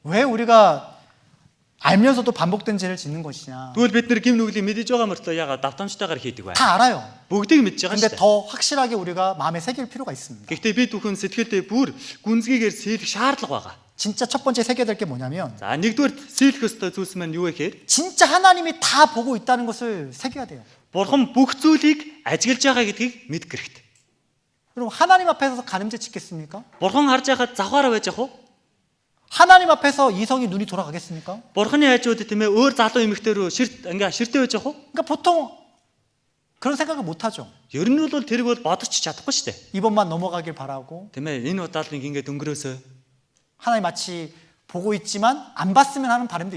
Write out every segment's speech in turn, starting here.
왜 우리가 알면서도 반복된 죄를 짓는 것이냐? Тэгвэл бид нар гим нүглийн мэдэж байгаа мөртлөө ягаад давтамжтайгаар хийдэг вэ? 다 알아요. Бүгдийг мэдж байгаа 근데 шүү дээ. 더 확실하게 우리가 마음에 새길 필요가 있습니다. Гэхдээ бид бүхэн сэтгэлдээ бүр гүнзгийгээр сэлэх шаардлага байгаа. 진짜 첫 번째 새겨야 될 게 뭐냐면 За нэгдүгээр сэлэх ёстой зүйлс маань юу вэ гэхээр 진짜 하나님이 다 보고 있다는 것을 새겨야 돼요. Бурхан бүх зүйлийг ажиглаж байгаа гэдгийг мэдэх хэрэгтэй. 여러분 하나님 앞에서 간음죄 짓겠습니까? Бурхан харж байхад завхаараа байж ах уу? 하나님 앞에서 이성이 눈이 돌아가겠습니까? Бурханы хайжууд тийм ээ өөр залуу эмэгтэй рүү ширтээ байж ах уу? 그러니까 보통 그런 생각을 못 하죠. Ер нь бол тэрийг бол бодож чадахгүй шүү дээ. 이번만 넘어가길 바라고 Тийм ээ энэ удаалыг ингээд өнгөрөөсөө 하나님 마치 보고 있지만 안 봤으면 하는 바람도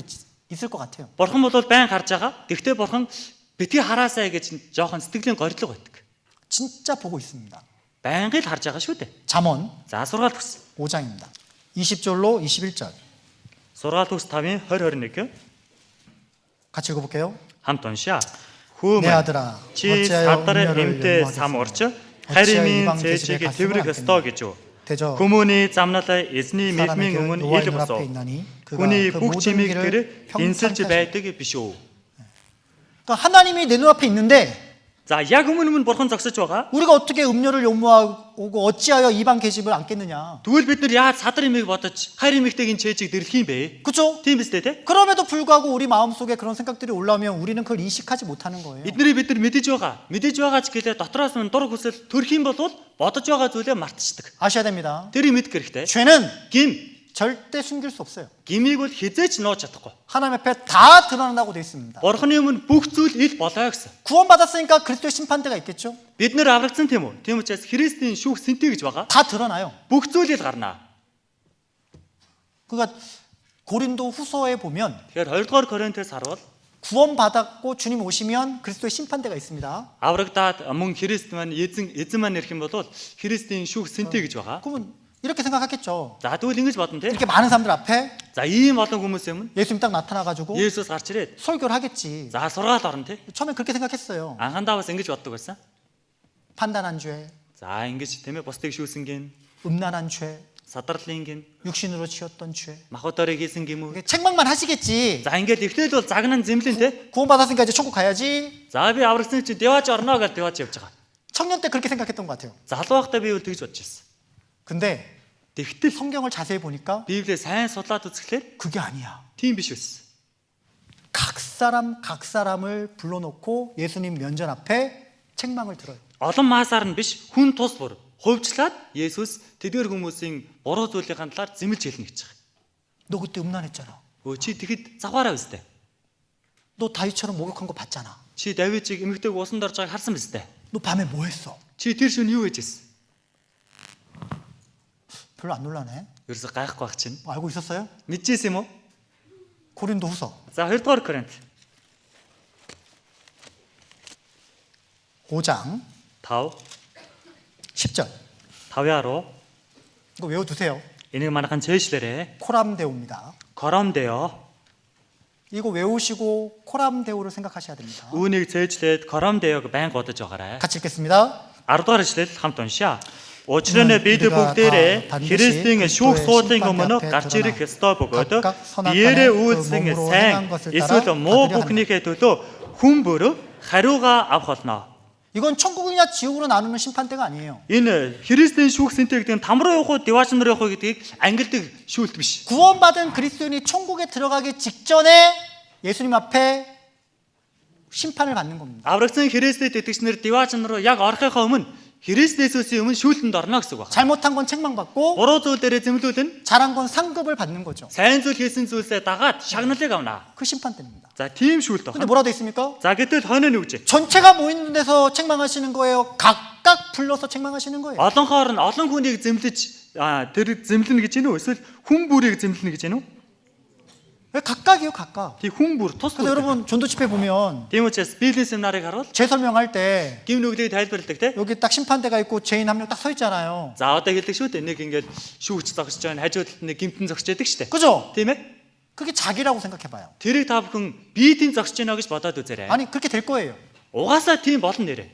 있을 것 같아요. Бурхан бол байн харж байгаа. Гэхдээ Бурхан битгий хараасаа гэж жоохон сэтгэлийн горилго байдаг. 진짜 보고 있습니다. Байнгын л харж байгаа шүү дээ. 잠언 За сургаал төгс. 5장입니다. 20절로 21절 Сургаал төгс 5-ын 20-21 같이 읽어볼게요. хамт уншаа. 내 Хөөмөн 아들아 чи 어찌하여 садар 음녀를 эмтэй 연모하겠으며 сам орч 어찌하여 харийн 이방 цээжийг 계집에 тэрвэрэх 갔으면 ёстой 안 гэж юу. 대저 Хүмүүний замналаа эзний 사람의 мэдмийн 길은 өмнө 여호와의 ил 눈앞에 босоо. 있나니 그가 Хүний 그 бүх 모든 чимийг 길을 тэр 평탄케 инсэлж 하시고. байдаг биш үү. 그러니까 하나님이 내 눈앞에 있는데 За яг өмнө Бурхан зогсож байгаа. 우리가 어떻게 음료를 요모하고 어찌하여 이방 계집을 안겠느냐? Тэгвэл бид нар яаж садар эмийг бодож хайр эмэгтэйгийн чэжийг дэрлэх юм бэ? 그렇죠? Тийм биз дээ те? 그럼에도 불구하고 우리 마음속에 그런 생각들이 올라오면 우리는 그걸 인식하지 못하는 거예요. Эднэрийг бид нар мэдэж байгаа. Мэдэж байгаа ч гэлээ дотроос нь дур хүсэл төрөх юм бол бодож байгаа зүйлээ мартчихдаг. 아셔야 됩니다. Тэрийг мэдэх хэрэгтэй. 죄는 Гим 절대 숨길 수 없어요. гимийг бол хизээч нууж чадахгүй. 하나님 앞에 다 드러난다고 되어 있습니다. Бурханы өмнө бүх зүйл ил болоо гэсэн. 구원받았으니까 그리스도의 심판대가 있겠죠? Бид нар аврагдсан тийм үү? Тийм учраас Христийн шүүх сэнтэй гэж байгаа. 다 드러나요. Бүх зүйл ил гарнаа. 그러니까 고린도 후서에 보면 Тэгэхээр 2-р Коринтоос харвал 구원받았고 주님 오시면 그리스도의 심판대가 있습니다. аврагдаад мөн Христ маань эзэн маань ирэх юм бол Христийн шүүх сэнтэй гэж байгаа. 그러면 이렇게 생각하겠죠. За тэгвэл ингэж бодно те. 이렇게 많은 사람들 앞에 За ийм олон хүмүүс юм. 예수님 딱 나타나가지고 Есүс гарч ирээд 설교를 하겠지. за сургаал орно те. 처음에 그렇게 생각했어요. Анхандаа бас ингэж боддог байсан. 판단한 죄, За ингэж тийм ээ бусдыг шүүсэн гин, 음란한 죄, садарлын гин, 육신으로 지었던 죄. махотойрыг хийсэн гэмүү. 이게 책망만 하시겠지. За ингээд ихтэл бол загнан зэмлэн те. 구원받았으니까 이제 천국 가야지. За би аврагсан чи дэваач орно гэж дэваач явж байгаа. 청년 때 그렇게 생각했던 것 같아요. Залуу байхдаа би бол тэгж бодож байсан. 근데 Тэгтэл 성경을 자세히 보니까 Библийг сайн судлаад үзэхлээр 그게 아니야. тийм биш байсан. 각 사람을 불러놓고 예수님 면전 앞에 책망을 들어요. Олон маасаар нь биш, хүн тус бүр хувьчлаад Есүс тэдгээр хүмүүсийн буруу зүйлийн хандлаар зэмлж хэлнэ гэж байгаа. 너 그때 음란했잖아. Өө чи тэгэхэд завгаараа үстэй. 너 다윗처럼 목욕한 거 봤잖아. Чи Давидыг эмэгтэйг усанд орж байгааг харсан биз дээ. 너 밤에 뭐 했어? Чи тэр шөнө юу хийж байсан? 별로 안 놀라네. Ерөөсө гайхгүй байх чинь. 알고 있었어요? Мэдчихсэн юм уу? 고린도 후서 За 2-р Коринт 5장 5 10절. 5-10 이거 외워두세요. энийг манайхан цээжлээрээ 코람데오입니다. коромдео 이거 외우시고 코람데오를 생각하셔야 됩니다. үүнийг цээжлээд коромдеог байнга бодож байгаарай. 같이 읽겠습니다. 10-р эшлэл хамт уншаа. Учир нь бид бүгдээрээ Христийн шүүх суудлын өмнө гарч ирэх ёстой бөгөөд биеэрээ үйлсэн сайн эсвэл муу бүхнийхээ төлөө хүн бүр хариугаа авах болно. 이건 천국이냐 지옥으로 나누는 심판대가 아니에요. Энэ Христийн шүүх сэнтэй гэдэг нь там руу явах уу, деваач нар явах уу гэдгийг ангилдаг шүүлт биш. 구원받은 그리스도인이 천국에 들어가기 직전에 예수님 앞에 심판을 받는 겁니다. Аврагдсан Христэд итгэгчнэр деваач нар руу яг орохынхаа өмнө Христ Есүсийн өмнө шүүлтэнд орно гэсэн үг байна. 잘못한 건 책망받고 Буруу зүйлээрээ зэмлүүлэн 잘한 건 상급을 받는 거죠. сайн зүйл хийсэн зүйлсээ дагаад шагналыг авна. 그 심판대입니다. За тийм шүүлт 근데 байна. 뭐라고 돼 있습니까? За гэтэл хойно нь үгж. 전체가 모이는 데서 책망하시는 거예요. 각각 불러서 책망하시는 거예요. Олонхоор нь олон хүнийг зэмлэж тэр зэмлэнэ гэж байна уу? Эсвэл хүн бүрийг зэмлэнэ гэж байна уу? 왜 각각이요, 각각. Тий хүн бүр тус 그래서 бүр. 여러분 전도 집회 보면 Тийм учраас Библийн семинарыг харуул 제 설명할 때 гим нүглийг тайлбарладаг те. 여기 딱 심판대가 있고 죄인 한 명 딱 서 있잖아요. За одоо хэлдэг шүү дээ. Нэг ингээд шүүгч зогсож байгаа, хажууд талд нэг гимтэн зогсож байдаг шүү дээ. 그죠? Тийм ээ? 그게 자기라고 생각해봐요. Тэрийг та бүхэн биетийн зогсож байна гэж бодоод үзээрэй. 아니 그렇게 될 거예요. Угаасаа тийм болно нэрэ.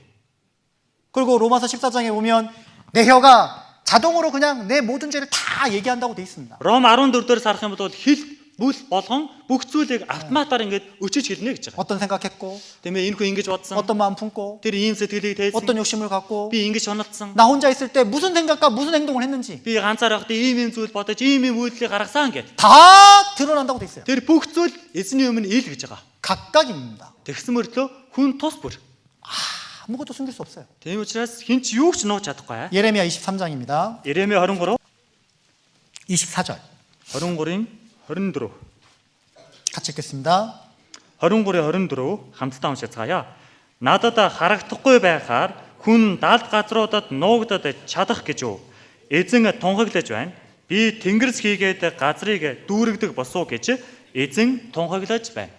그리고 로마서 14장에 보면 내 혀가 자동으로 그냥 내 모든 죄를 다 얘기한다고 돼 있습니다. Ром 14-дээрс харах юм бол хэл бүл болгон бүх зүйлийг автоматар ингэж өчөж хэлнэ гэж байгаа. 어떤 생각했고, Тиймээ энэ хүн ингэж бодсон. 어떤 마음 품고, Тэр ийм сэтгэлийг 어떤 тайлсан. 욕심을 갖고, Би ингэж шуналтсан. 나 혼자 있을 때 무슨 생각과 무슨 행동을 했는지 Би ганцаар байхдаа ийм зүйл бодож ийм үйлдэлийг гаргасан гэд. 다 드러난다고 돼 있어요. Тэр бүх зүйл эзний өмнө ил гэж байгаа. 각각입니다. Тэгсэн мөрлөө хүн тус бүр. 아무것도 숨길 수 없어요. Тийм учраас хинч юу ч нууж чадахгүй. 예레미야 23장입니다. Иремья 23 24절 23-ын 24 같이 읽겠습니다. 23-ын 24 хамтдаа уншицгаая. Надад харагдахгүй байхаар хүн далд газруудад нуугдад чадах гэж юу? Эзэн тунхаглаж байна. Би тэнгэрс хийгээд газрыг дүүрэгдэг босуу гэж эзэн тунхаглаж байна.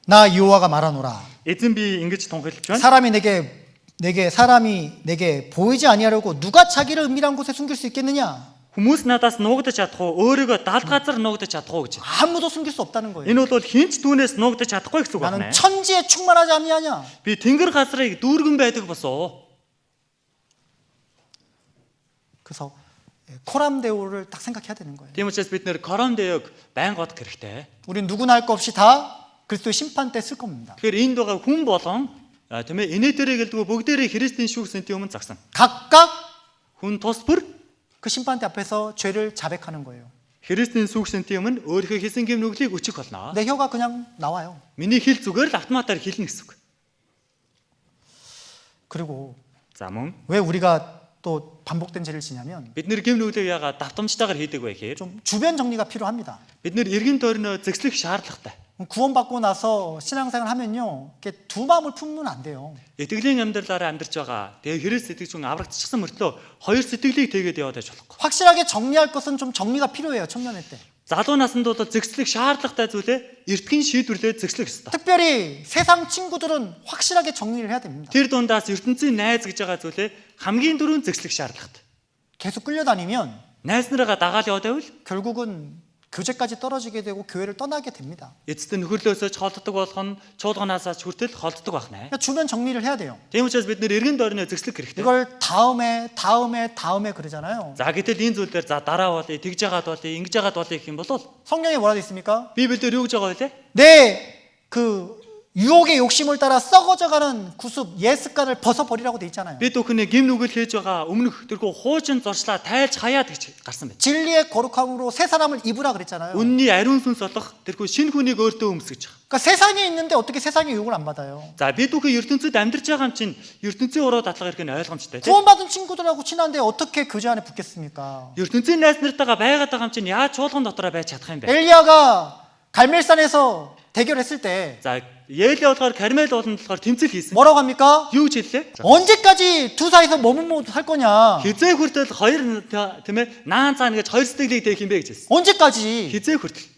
나 여호와가 말하노라. Эзэн би ингэж тунхаглаж байна. 사람이 내게 보이지 아니하려고 누가 자기를 은밀한 곳에 숨길 수 있겠느냐? Хүмүүс надаас нуугдаж чадах уу? Өөрийгөө далд газар нуугдаж чадах уу гэж. 아무도 숨길 수 없다는 거예요. Энэ бол хинч түүнээс нуугдаж чадахгүй гэсэн үг байна. 나는 천지에 충만하지 아니하냐? Би тэнгэр газрыг дүүргэн байдаг босоо. 그래서 코람데오를 딱 생각해야 되는 거예요. Тийм учраас бид нэр корондэёг байн годох хэрэгтэй. 우린 누구나 할 거 없이 다 그리스도의 심판 때 쓸 겁니다. Тэгэхээр энд байгаа хүн болгон тийм ээ инээ дээрээ гэлдэггүй бүгдээрээ Христийн шүүгсэнтийн өмнө загсан. 각각 Хүн тус бүр 그 심판대 앞에서 죄를 자백하는 거예요. Христийн шүүгсэнтийн өмнө өөрийнхөө хийсэн гэм нүглийг өчөх болно. 내 혀가 그냥 나와요. Миний хэл зүгээр л автоматар хэлнэ гэсэн үг. 그리고 За мөн 왜 우리가 또 반복된 죄를 지냐면 бид нэр гэм нүглийг яагаад давтамжтайгаар хийдэг вэ гэхээр 좀 주변 정리가 필요합니다. бид нэр эргэн тойрноо зэгслэх шаардлагатай. 구원받고 나서 신앙생활 하면요, 이렇게 두 마음을 품으면 안 돼요. Итгэлийн амьдралаараа амьдарч байгаа. Тэгээ Христ итгэжүн аврагдчихсан мөртлөө хоёр сэтгэлийг тэгээд яваад байж болохгүй. 확실하게 정리할 것은 좀 정리가 필요해요. 청년회 때. Залуу наснд бол зэгслэх шаардлагатай зүйлээ эртхэн шийдвэрлээд зэгслэх ёстой. 특별히 세상 친구들은 확실하게 정리를 해야 됩니다. Тэр дундаас ертөнцийн найз гэж байгаа зүйлээ хамгийн дөрөв зэгслэх шаардлагатай. 계속 끌려다니면 Найз нараага дагаал яваад байвал 결국은 교제까지 떨어지게 되고 교회를 떠나게 됩니다. эцэст нь нөхөрлөөсөө ч холддог болох нь чуулганаасаа ч хүртэл холддог байх нэ. 그러니까 주변 정리를 해야 돼요. Тийм учраас бид нэр эргэн тойрны зэгслэх хэрэгтэй. 이걸 다음에 그러잖아요. За гэтэл энэ зүйл дээр за дараа болъё, тэгж яагаад болъё, ингэж яагаад болъё гэх юм бол 성경에 뭐라 돼 있습니까? Библиэлд юу гэж байгаа вэ? 내 그 유혹의 욕심을 따라 썩어져가는 구습 예습관을 벗어버리라고 돼 있잖아요. Бид бүхний гим нүгэл хийж байгаа өмнөх тэрхүү хуучин зорчлаа тайлж хаяад гэж гарсан байна. 진리의 거룩함으로 새 사람을 입으라 그랬잖아요. Үнний ариун сүнс болох тэрхүү шинэ хүнийг өөртөө өмсгөж байгаа. 그러니까 세상에 있는데 어떻게 세상의 유혹을 안 받아요? За бид бүхэн ертөнцид амьдарч байгаа юм чинь ертөнцийн уруу дадлага ирэх нь ойлгомжтой тийм. 구원받은 친구들하고 친한데 어떻게 교제 안에 붙겠습니까? ертөнцийн найз нартайгаа байгаад байгаа юм чинь яаж чуулган дотроо байж чадах юм бэ? 엘리야가 갈멜산에서 대결했을 때 За Ели болохоор Кармел ууланд болохоор тэмцэл хийсэн. 뭐라고 합니까? Юу гэж хэллээ? 언제까지 두 사이에서 머뭇머뭇 할 거냐? Хизээ хүртэл хоёр тийм ээ наан цаана гэж хоёр сэтгэлийг тээх юм бэ гэж хэлсэн. 언제까지? Хизээ хүртэл